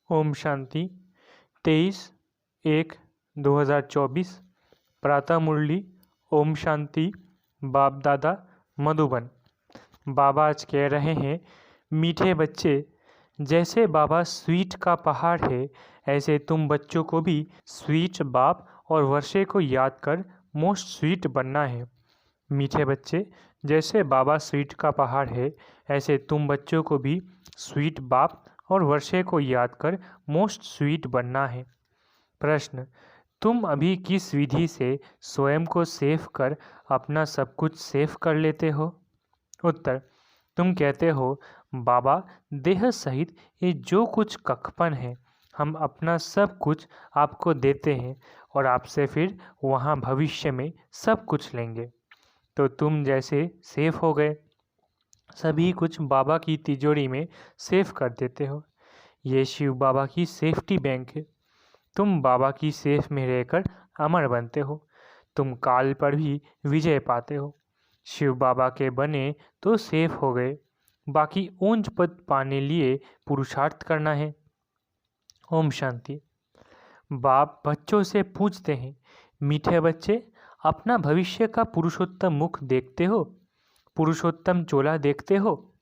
ओम शांति। 23/1/2024 प्रातः मुरली। ओम शांति। बाप दादा मधुबन। बाबा आज कह रहे हैं, मीठे बच्चे, जैसे बाबा स्वीट का पहाड़ है, ऐसे तुम बच्चों को भी स्वीट बाप और वर्षे को याद कर मोस्ट स्वीट बनना है। मीठे बच्चे, जैसे बाबा स्वीट का पहाड़ है, ऐसे तुम बच्चों को भी स्वीट बाप और वर्षे को याद कर मोस्ट स्वीट बनना है। प्रश्न: तुम अभी किस विधि से स्वयं को सेफ कर अपना सब कुछ सेफ कर लेते हो? उत्तर: तुम कहते हो, बाबा, देह सहित ये जो कुछ कखपन है, हम अपना सब कुछ आपको देते हैं और आपसे फिर वहाँ भविष्य में सब कुछ लेंगे। तो तुम जैसे सेफ हो गए, सभी कुछ बाबा की तिजोरी में सेफ कर देते हो। ये शिव बाबा की सेफ्टी बैंक है। तुम बाबा की सेफ में रहकर अमर बनते हो। तुम काल पर भी विजय पाते हो। शिव बाबा के बने तो सेफ हो गए, बाकी ऊंच पद पाने लिए पुरुषार्थ करना है। ओम शांति। बाप बच्चों से पूछते हैं, मीठे बच्चे, अपना भविष्य का पुरुषोत्तम मुख देखते हो? पुरुषोत्तम चोला देखते हो?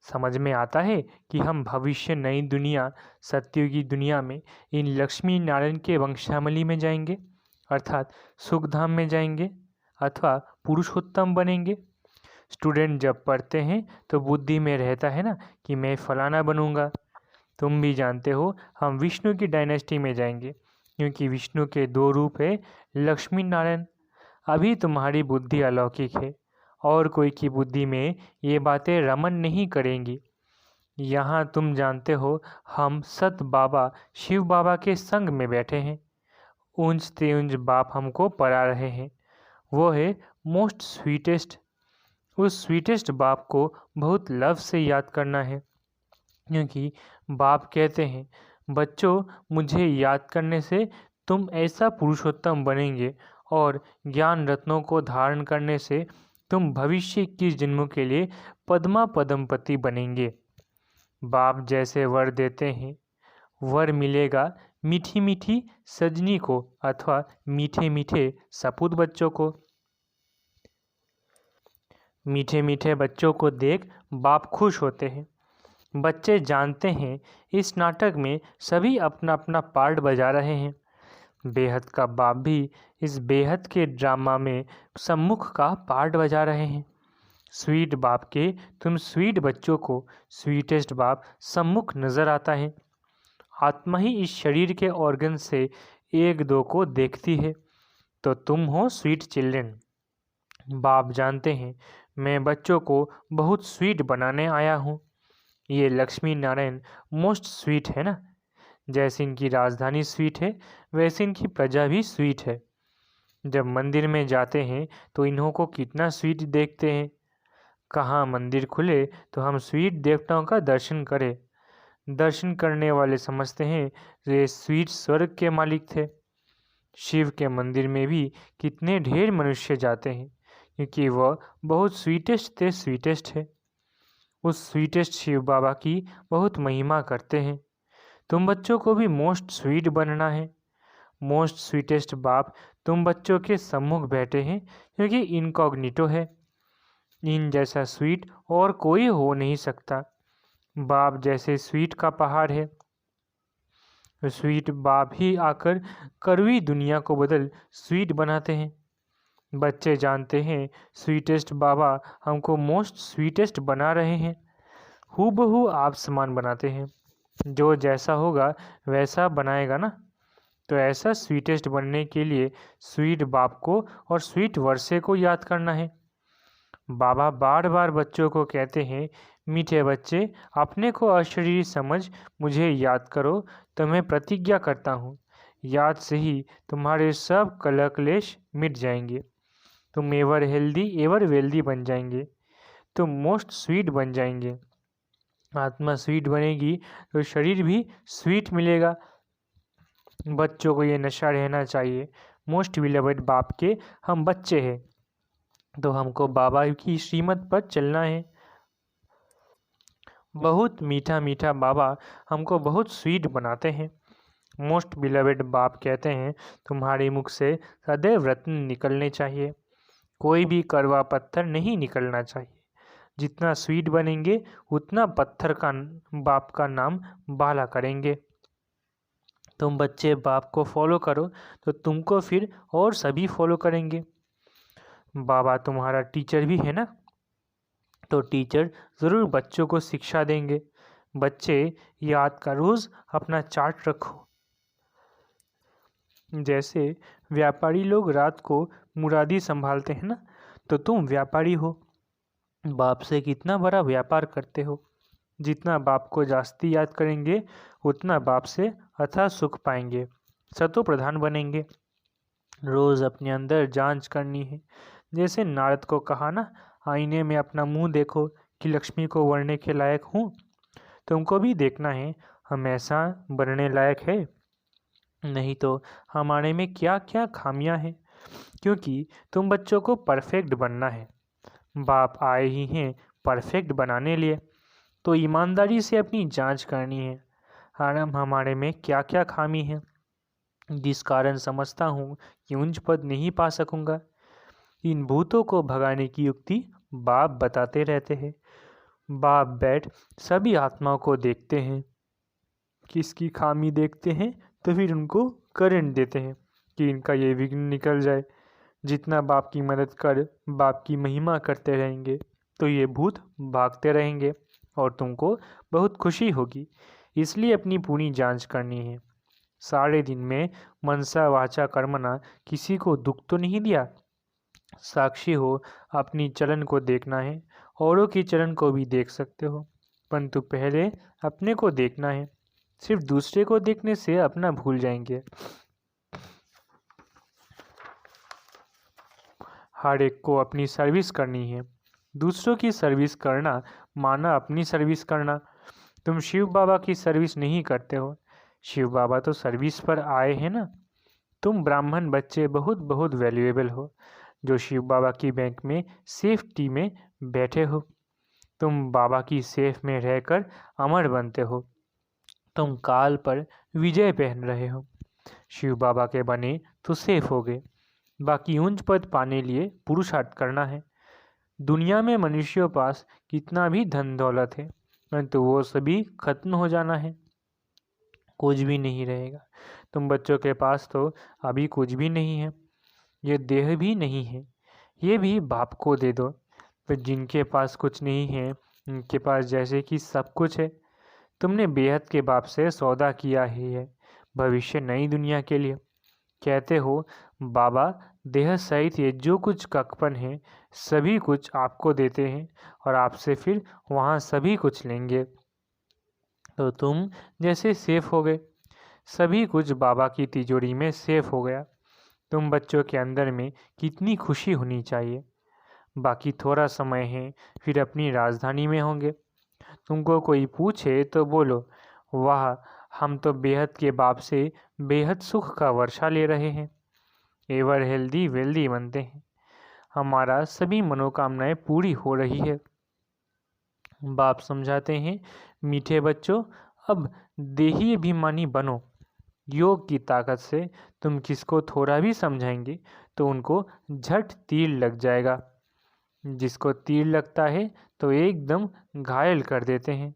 समझ में आता है कि हम भविष्य नई दुनिया, सत्युगी की दुनिया में इन लक्ष्मी नारायण के वंशावली में जाएंगे, अर्थात सुखधाम में जाएंगे अथवा पुरुषोत्तम बनेंगे। स्टूडेंट जब पढ़ते हैं तो बुद्धि में रहता है ना कि मैं फलाना बनूंगा। तुम भी जानते हो हम विष्णु की डायनेस्टी में जाएंगे, क्योंकि विष्णु के दो रूप है, लक्ष्मी नारायण। अभी तुम्हारी बुद्धि अलौकिक है, और कोई की बुद्धि में ये बातें रमन नहीं करेंगी। यहाँ तुम जानते हो हम सत बाबा शिव बाबा के संग में बैठे हैं। ऊंच तेऊंच बाप हमको पढ़ा रहे हैं, वो है मोस्ट स्वीटेस्ट। उस स्वीटेस्ट बाप को बहुत लव से याद करना है, क्योंकि बाप कहते हैं, बच्चों, मुझे याद करने से तुम ऐसा पुरुषोत्तम बनेंगे और ज्ञान रत्नों को धारण करने से तुम भविष्य 21 जन्मों के लिए पद्मा पदमपति बनेंगे। बाप जैसे वर देते हैं, वर मिलेगा मीठी मीठी सजनी को अथवा मीठे मीठे सपूत बच्चों को। मीठे मीठे बच्चों को देख बाप खुश होते हैं। बच्चे जानते हैं इस नाटक में सभी अपना अपना पार्ट बजा रहे हैं। बेहद का बाप भी इस बेहद के ड्रामा में सम्मुख का पार्ट बजा रहे हैं। स्वीट बाप के तुम स्वीट बच्चों को स्वीटेस्ट बाप सम्मुख नजर आता है। आत्मा ही इस शरीर के ऑर्गन से एक दो को देखती है, तो तुम हो स्वीट चिल्ड्रन। बाप जानते हैं मैं बच्चों को बहुत स्वीट बनाने आया हूँ। ये लक्ष्मी नारायण मोस्ट स्वीट है ना। जैसे इनकी राजधानी स्वीट है, वैसे इनकी प्रजा भी स्वीट है। जब मंदिर में जाते हैं तो इन्हों को कितना स्वीट देखते हैं। कहाँ मंदिर खुले तो हम स्वीट देवताओं का दर्शन करें। दर्शन करने वाले समझते हैं ये स्वीट स्वर्ग के मालिक थे। शिव के मंदिर में भी कितने ढेर मनुष्य जाते हैं, क्योंकि वह बहुत स्वीटेस्ट है। उस स्वीटेस्ट शिव बाबा की बहुत महिमा करते हैं। तुम बच्चों को भी मोस्ट स्वीट बनना है। मोस्ट स्वीटेस्ट बाप तुम बच्चों के सम्मुख बैठे हैं, क्योंकि इनकॉग्निटो है। इन जैसा स्वीट और कोई हो नहीं सकता। बाप जैसे स्वीट का पहाड़ है, स्वीट बाप ही आकर कड़वी दुनिया को बदल स्वीट बनाते हैं। बच्चे जानते हैं स्वीटेस्ट बाबा हमको मोस्ट स्वीटेस्ट बना रहे हैं। हूबहू आप समान बनाते हैं। जो जैसा होगा वैसा बनाएगा ना। तो ऐसा स्वीटेस्ट बनने के लिए स्वीट बाप को और स्वीट वर्षे को याद करना है। बाबा बार बार बच्चों को कहते हैं, मीठे बच्चे, अपने को अशरीरी समझ मुझे याद करो, तो मैं प्रतिज्ञा करता हूँ, याद से ही तुम्हारे सब कलह क्लेश मिट जाएंगे। तुम एवर हेल्दी एवर वेल्दी बन जाएंगे। तुम मोस्ट स्वीट बन जाएंगे। आत्मा स्वीट बनेगी तो शरीर भी स्वीट मिलेगा। बच्चों को ये नशा रहना चाहिए, मोस्ट बिलवड बाप के हम बच्चे हैं, तो हमको बाबा की श्रीमत पर चलना है। बहुत मीठा मीठा बाबा हमको बहुत स्वीट बनाते हैं। मोस्ट बिलवेड बाप कहते हैं, तुम्हारे मुख से सदैव रत्न निकलने चाहिए, कोई भी कड़वा पत्थर नहीं निकलना चाहिए। जितना स्वीट बनेंगे उतना पत्थर का बाप का नाम बाला करेंगे। तुम बच्चे बाप को फॉलो करो तो तुमको फिर और सभी फॉलो करेंगे। बाबा तुम्हारा टीचर भी है ना, तो टीचर ज़रूर बच्चों को शिक्षा देंगे। बच्चे याद का रोज़ अपना चार्ट रखो। जैसे व्यापारी लोग रात को मुरादी संभालते हैं ना, तो तुम व्यापारी हो, बाप से कितना बड़ा व्यापार करते हो। जितना बाप को जास्ती याद करेंगे उतना बाप से अथाह सुख पाएंगे, सतो प्रधान बनेंगे। रोज़ अपने अंदर जांच करनी है। जैसे नारद को कहा ना, आईने में अपना मुंह देखो कि लक्ष्मी को वरने के लायक हूँ। तुमको भी देखना है हम ऐसा बनने लायक है, नहीं तो हमारे में क्या क्या खामियां हैं। क्योंकि तुम बच्चों को परफेक्ट बनना है, बाप आए ही हैं परफेक्ट बनाने लिए, तो ईमानदारी से अपनी जांच करनी है हमारे में क्या क्या खामी है, जिस कारण समझता हूँ कि उच्च पद नहीं पा सकूँगा। इन भूतों को भगाने की युक्ति बाप बताते रहते हैं। बाप बैठ सभी आत्माओं को देखते हैं, किसकी खामी देखते हैं तो फिर उनको करंट देते हैं कि इनका ये विघ्न निकल जाए। जितना बाप की मदद कर बाप की महिमा करते रहेंगे तो ये भूत भागते रहेंगे और तुमको बहुत खुशी होगी। इसलिए अपनी पूरी जांच करनी है। सारे दिन में मनसा वाचा कर्मणा किसी को दुख तो नहीं दिया। साक्षी हो, अपनी चलन को देखना है, औरों की चलन को भी देख सकते हो, परंतु पहले अपने को देखना है। सिर्फ दूसरे को देखने से अपना भूल जाएंगे। हर एक को अपनी सर्विस करनी है। दूसरों की सर्विस करना माना अपनी सर्विस करना। तुम शिव बाबा की सर्विस नहीं करते हो, शिव बाबा तो सर्विस पर आए हैं ना। तुम ब्राह्मण बच्चे बहुत बहुत वैल्यूएबल हो, जो शिव बाबा की बैंक में सेफ्टी में बैठे हो। तुम बाबा की सेफ में रहकर अमर बनते हो। तुम काल पर विजय पहन रहे हो। शिव बाबा के बने तो सेफ हो गए। बाकी उच्च पद पाने लिए पुरुषार्थ करना है। दुनिया में मनुष्यों पास कितना भी धन दौलत है, परंतु वो सभी खत्म हो जाना है, कुछ भी नहीं रहेगा। तुम बच्चों के पास तो अभी कुछ भी नहीं है, ये देह भी नहीं है, ये भी बाप को दे दो। पर जिनके पास कुछ नहीं है उनके पास जैसे कि सब कुछ है। तुमने बेहद के बाप से सौदा किया ही है, भविष्य नई दुनिया के लिए। कहते हो बाबा देह सहित ये जो कुछ ककपन है सभी कुछ आपको देते हैं और आपसे फिर वहाँ सभी कुछ लेंगे, तो तुम जैसे सेफ हो गए। सभी कुछ बाबा की तिजोरी में सेफ हो गया। तुम बच्चों के अंदर में कितनी खुशी होनी चाहिए। बाकी थोड़ा समय है फिर अपनी राजधानी में होंगे। तुमको कोई पूछे तो बोलो, वाह हम तो बेहद के बाप से बेहद सुख का वर्षा ले रहे हैं, एवर हेल्दी वेल्दी बनते हैं, हमारा सभी मनोकामनाएं पूरी हो रही है। बाप समझाते हैं, मीठे बच्चों अब देही अभिमानी बनो। योग की ताकत से तुम किसको थोड़ा भी समझाएंगे तो उनको झट तीर लग जाएगा। जिसको तीर लगता है तो एकदम घायल कर देते हैं।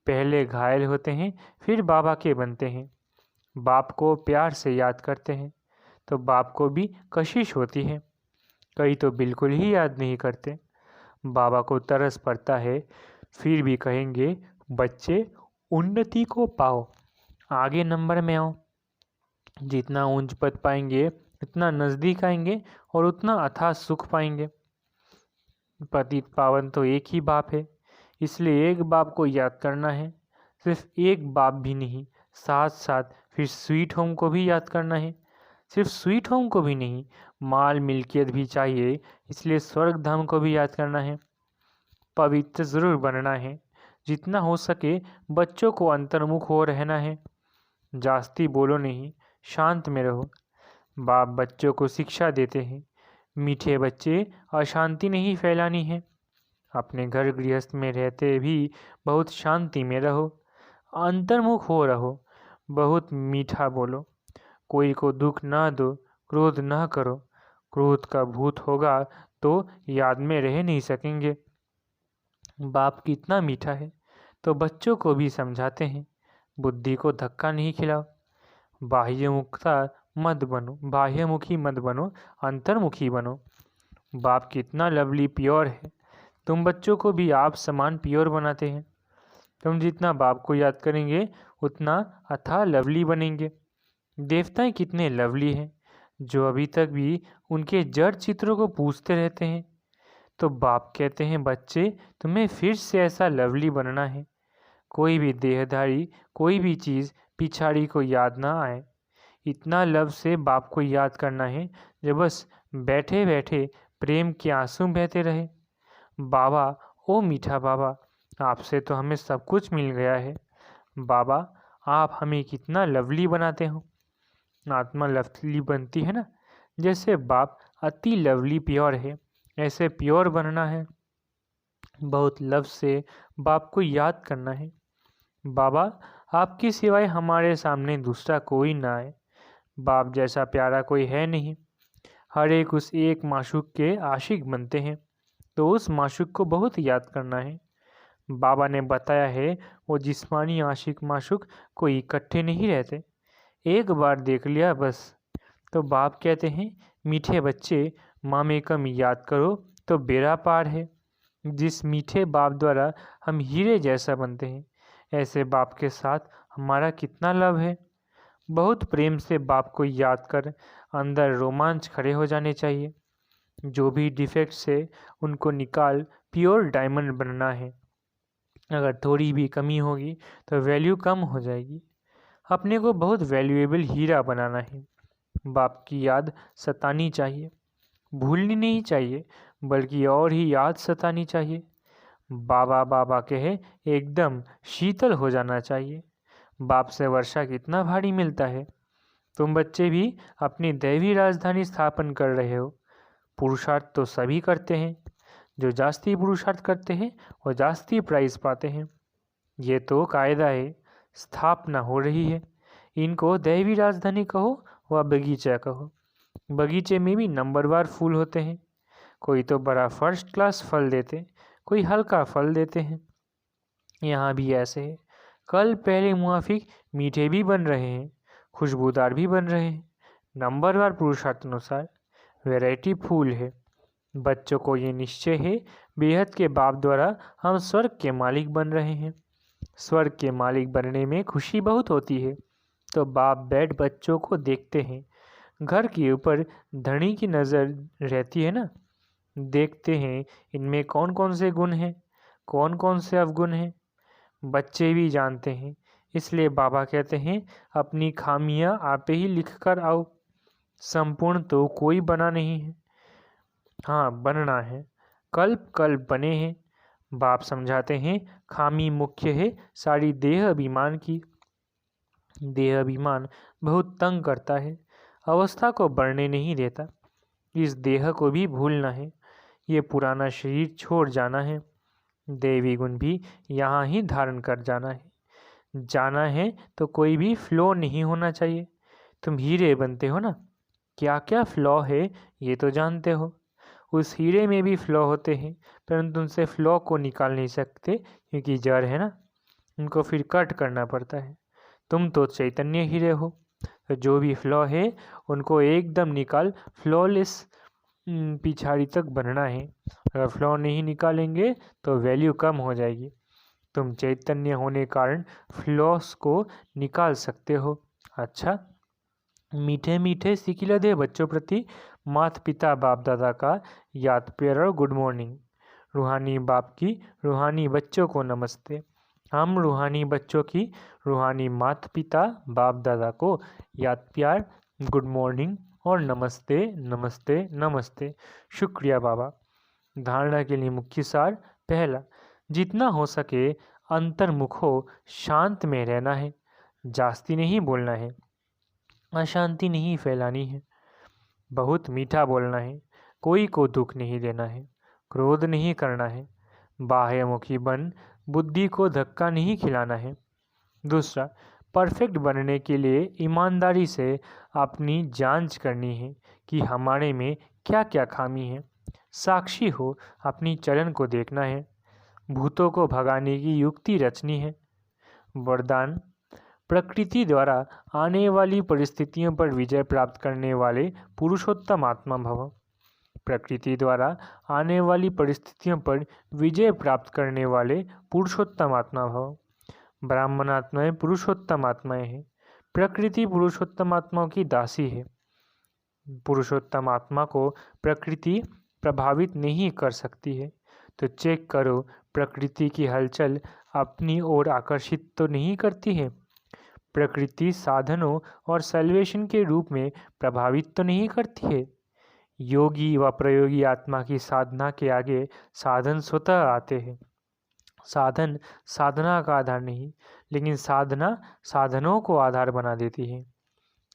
पहले घायल होते हैं फिर बाबा के बनते हैं। बाप को प्यार से याद करते हैं तो बाप को भी कशिश होती है। कई तो बिल्कुल ही याद नहीं करते। बाबा को तरस पड़ता है, फिर भी कहेंगे बच्चे उन्नति को पाओ, आगे नंबर में आओ। जितना ऊंच पद पाएंगे उतना नज़दीक आएंगे और उतना अथाह सुख पाएंगे। पतित पावन तो एक ही बाप है, इसलिए एक बाप को याद करना है। सिर्फ एक बाप भी नहीं, साथ साथ फिर स्वीट होम को भी याद करना है। सिर्फ स्वीट होम को भी नहीं, माल मिल्कियत भी चाहिए, इसलिए स्वर्ग धाम को भी याद करना है। पवित्र ज़रूर बनना है। जितना हो सके बच्चों को अंतर्मुख हो रहना है। जास्ती बोलो नहीं, शांत में रहो। बाप बच्चों को शिक्षा देते हैं, मीठे बच्चे अशांति नहीं फैलानी है। अपने घर गृहस्थ में रहते भी बहुत शांति में रहो, अंतर्मुख हो रहो, बहुत मीठा बोलो, कोई को दुख ना दो, क्रोध ना करो। क्रोध का भूत होगा तो याद में रह नहीं सकेंगे। बाप कितना मीठा है तो बच्चों को भी समझाते हैं, बुद्धि को धक्का नहीं खिलाओ, बाह्यमुखी मत बनो, अंतर्मुखी बनो। बाप कितना लवली प्योर है, तुम बच्चों को भी आप समान प्योर बनाते हैं। तुम जितना बाप को याद करेंगे उतना अथाह लवली बनेंगे। देवताएं कितने लवली हैं, जो अभी तक भी उनके जड़ चित्रों को पूछते रहते हैं। तो बाप कहते हैं, बच्चे तुम्हें फिर से ऐसा लवली बनना है। कोई भी देहधारी, कोई भी चीज़ पिछाड़ी को याद ना आए। इतना लव से बाप को याद करना है जो बस बैठे बैठे प्रेम के आंसू बहते रहे। बाबा, ओ मीठा बाबा, आपसे तो हमें सब कुछ मिल गया है। बाबा, आप हमें कितना लवली बनाते हो। आत्मा लवली बनती है ना, जैसे बाप अति लवली प्योर है, ऐसे प्योर बनना है। बहुत लव से बाप को याद करना है। बाबा, आपके सिवाय हमारे सामने दूसरा कोई ना आए। बाप जैसा प्यारा कोई है नहीं। हर एक उस एक माशूक के आशिक बनते हैं, तो उस माशूक को बहुत याद करना है। बाबा ने बताया है, वो जिस्मानी आशिक माशूक कोई इकट्ठे नहीं रहते, एक बार देख लिया बस। तो बाप कहते हैं, मीठे बच्चे, मामे कम याद करो तो बेड़ा पार है। जिस मीठे बाप द्वारा हम हीरे जैसा बनते हैं, ऐसे बाप के साथ हमारा कितना लव है। बहुत प्रेम से बाप को याद कर अंदर रोमांच खड़े हो जाने चाहिए। जो भी डिफेक्ट से उनको निकाल प्योर डायमंड बनना है। अगर थोड़ी भी कमी होगी तो वैल्यू कम हो जाएगी। अपने को बहुत वैल्यूएबल हीरा बनाना है। बाप की याद सतानी चाहिए, भूलनी नहीं चाहिए, बल्कि और ही याद सतानी चाहिए। बाबा बाबा कहे एकदम शीतल हो जाना चाहिए। बाप से वर्षा कितना भारी मिलता है। तुम बच्चे भी अपनी दैवी राजधानी स्थापन कर रहे हो। पुरुषार्थ तो सभी करते हैं, जो जास्ती पुरुषार्थ करते हैं वो जास्ती प्राइज पाते हैं। ये तो कायदा है, स्थापना हो रही है। इनको दैवी राजधानी कहो व बगीचा कहो। बगीचे में भी नंबरवार फूल होते हैं। कोई तो बड़ा फर्स्ट क्लास फल देते, कोई हल्का फल देते हैं। यहाँ भी ऐसे है। कल पहले मुआफिक मीठे भी बन रहे हैं, खुशबूदार भी बन रहे हैं। नंबरवार पुरुषार्थ अनुसार वैरायटी फूल है। बच्चों को ये निश्चय है, बेहद के बाप द्वारा हम स्वर्ग के मालिक बन रहे हैं। स्वर्ग के मालिक बनने में खुशी बहुत होती है। तो बाप बैठ बच्चों को देखते हैं। घर के ऊपर धनी की नज़र रहती है ना, देखते हैं इनमें कौन कौन से गुण हैं, कौन कौन से अवगुण हैं। बच्चे भी जानते हैं, इसलिए बाबा कहते हैं, अपनी खामियां आप ही लिख कर आओ। संपूर्ण तो कोई बना नहीं है, हाँ बनना है। कल्प कल्प बने हैं। बाप समझाते हैं, खामी मुख्य है सारी देह अभिमान की। देह अभिमान बहुत तंग करता है, अवस्था को बढ़ने नहीं देता। इस देह को भी भूलना है, ये पुराना शरीर छोड़ जाना है। देवी गुण भी यहाँ ही धारण कर जाना है तो कोई भी फ्लॉ नहीं होना चाहिए। तुम हीरे बनते हो ना, क्या क्या फ्लॉ है ये तो जानते हो। उस हीरे में भी फ्लॉ होते हैं, परंतु उनसे फ्लॉ को निकाल नहीं सकते क्योंकि जड़ है ना, उनको फिर कट करना पड़ता है। तुम तो चैतन्य हीरे हो, तो जो भी फ्लॉ है उनको एकदम निकाल फ्लॉलेस पिछाड़ी तक बनना है। अगर फ्लॉ नहीं निकालेंगे तो वैल्यू कम हो जाएगी। तुम चैतन्य होने कारण फ्लॉस को निकाल सकते हो। अच्छा, मीठे मीठे सिकिलदे बच्चों प्रति माता पिता बाप दादा का याद प्यार और गुड मॉर्निंग। रूहानी बाप की रूहानी बच्चों को नमस्ते। हम रूहानी बच्चों की रूहानी माता पिता बाप दादा को याद प्यार, गुड मॉर्निंग और नमस्ते नमस्ते नमस्ते। शुक्रिया बाबा। धारणा के लिए मुख्य सार, पहला, जितना हो सके अंतर्मुख हो, शांत में रहना है, जास्ती नहीं बोलना है, अशांति नहीं फैलानी है, बहुत मीठा बोलना है, कोई को दुख नहीं देना है, क्रोध नहीं करना है, बाह्यमुखी बन बुद्धि को धक्का नहीं खिलाना है। दूसरा, परफेक्ट बनने के लिए ईमानदारी से अपनी जांच करनी है कि हमारे में क्या क्या खामी है। साक्षी हो अपनी चलन को देखना है। भूतों को भगाने की युक्ति रचनी है। वरदान, प्रकृति द्वारा आने वाली परिस्थितियों पर विजय प्राप्त करने वाले पुरुषोत्तम आत्मा भव। प्रकृति द्वारा आने वाली परिस्थितियों पर विजय प्राप्त करने वाले पुरुषोत्तम आत्मा भव। ब्राह्मण आत्माएं पुरुषोत्तम आत्माएं हैं। प्रकृति पुरुषोत्तम आत्माओं की दासी है। पुरुषोत्तम आत्मा को प्रकृति प्रभावित नहीं कर सकती है। तो चेक करो, प्रकृति की हलचल अपनी ओर आकर्षित तो नहीं करती है। प्रकृति साधनों और सैल्वेशन के रूप में प्रभावित तो नहीं करती है। योगी व प्रयोगी आत्मा की साधना के आगे साधन स्वतः आते हैं। साधन साधना का आधार नहीं, लेकिन साधना साधनों को आधार बना देती है।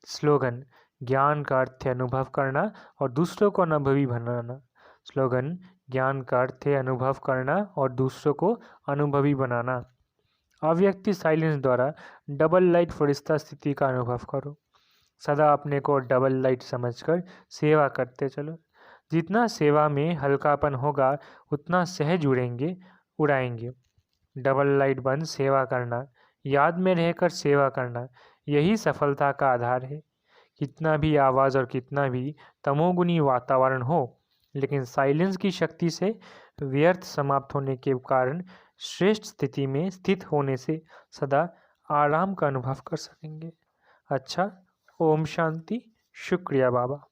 स्लोगन, ज्ञान का अर्थ है अनुभव करना और दूसरों को अनुभवी बनाना। स्लोगन, ज्ञान का अर्थ है अनुभव करना और दूसरों को अनुभवी बनाना। अव्यक्ति साइलेंस द्वारा डबल लाइट फरिश्ता स्थिति का अनुभव करो। सदा अपने को डबल लाइट समझकर सेवा करते चलो। जितना सेवा में हल्कापन होगा उतना सहज उड़ाएंगे। डबल लाइट बंद सेवा करना, याद में रहकर सेवा करना, यही सफलता का आधार है। कितना भी आवाज़ और कितना भी तमोगुनी वातावरण हो, लेकिन साइलेंस की शक्ति से व्यर्थ समाप्त होने के कारण श्रेष्ठ स्थिति में स्थित होने से सदा आराम का अनुभव कर सकेंगे। अच्छा, ओम शांति। शुक्रिया बाबा।